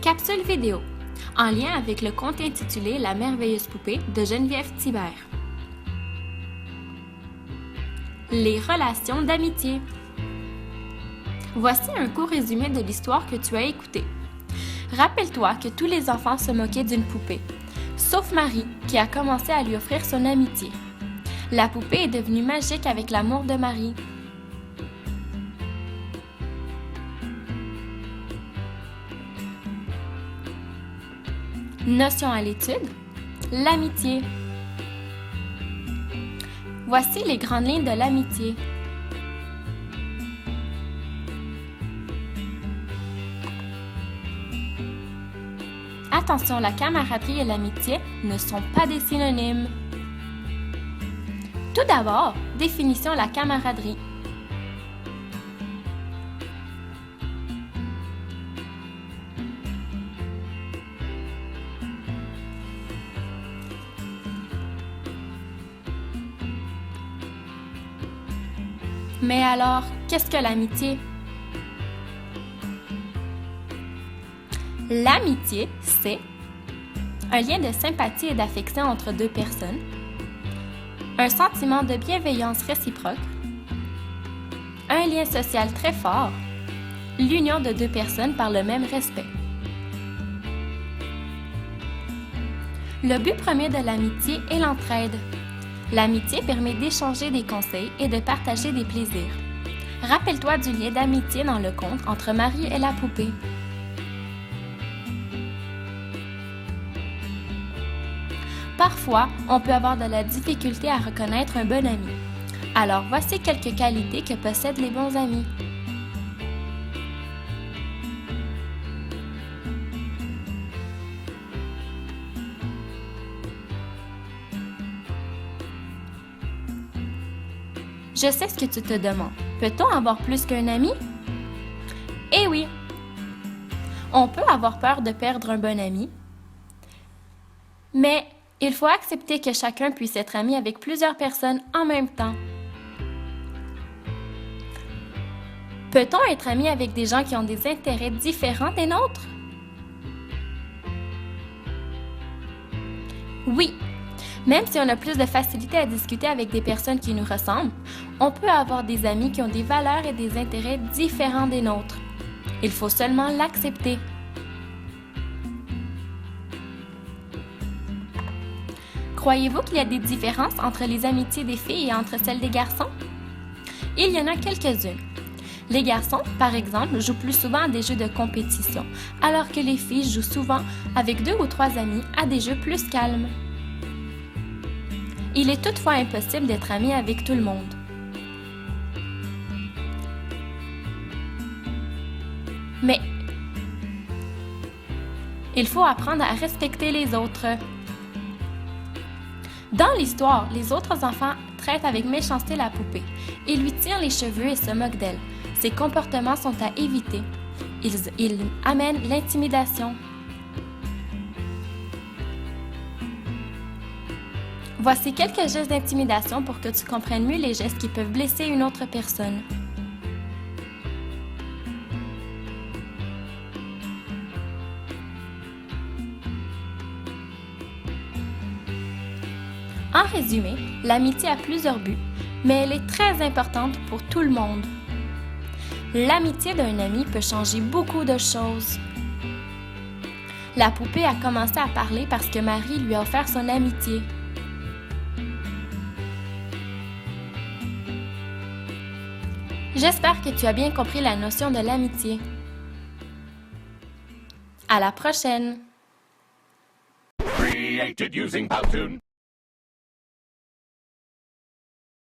Capsule vidéo, en lien avec le conte intitulé La merveilleuse poupée de Geneviève Thibert. Les relations d'amitié. Voici un court résumé de l'histoire que tu as écoutée. Rappelle-toi que tous les enfants se moquaient d'une poupée, sauf Marie, qui a commencé à lui offrir son amitié. La poupée est devenue magique avec l'amour de Marie. Notion à l'étude, l'amitié. Voici les grandes lignes de l'amitié. Attention, la camaraderie et l'amitié ne sont pas des synonymes. Tout d'abord, définition de la camaraderie. Mais alors, qu'est-ce que l'amitié? L'amitié, c'est un lien de sympathie et d'affection entre deux personnes, un sentiment de bienveillance réciproque, un lien social très fort, l'union de deux personnes par le même respect. Le but premier de l'amitié est l'entraide. L'amitié permet d'échanger des conseils et de partager des plaisirs. Rappelle-toi du lien d'amitié dans le conte entre Marie et la poupée. Parfois, on peut avoir de la difficulté à reconnaître un bon ami. Alors, voici quelques qualités que possèdent les bons amis. Je sais ce que tu te demandes. Peut-on avoir plus qu'un ami? Eh oui! On peut avoir peur de perdre un bon ami, mais il faut accepter que chacun puisse être ami avec plusieurs personnes en même temps. Peut-on être ami avec des gens qui ont des intérêts différents des nôtres? Oui! Même si on a plus de facilité à discuter avec des personnes qui nous ressemblent, on peut avoir des amis qui ont des valeurs et des intérêts différents des nôtres. Il faut seulement l'accepter. Croyez-vous qu'il y a des différences entre les amitiés des filles et entre celles des garçons? Il y en a quelques-unes. Les garçons, par exemple, jouent plus souvent à des jeux de compétition, alors que les filles jouent souvent avec 2 ou 3 amis à des jeux plus calmes. Il est toutefois impossible d'être ami avec tout le monde. Mais il faut apprendre à respecter les autres. Dans l'histoire, les autres enfants traitent avec méchanceté la poupée. Ils lui tirent les cheveux et se moquent d'elle. Ces comportements sont à éviter. Ils amènent l'intimidation. Voici quelques gestes d'intimidation pour que tu comprennes mieux les gestes qui peuvent blesser une autre personne. En résumé, l'amitié a plusieurs buts, mais elle est très importante pour tout le monde. L'amitié d'un ami peut changer beaucoup de choses. La poupée a commencé à parler parce que Marie lui a offert son amitié. J'espère que tu as bien compris la notion de l'amitié. À la prochaine! Created using Powtoon.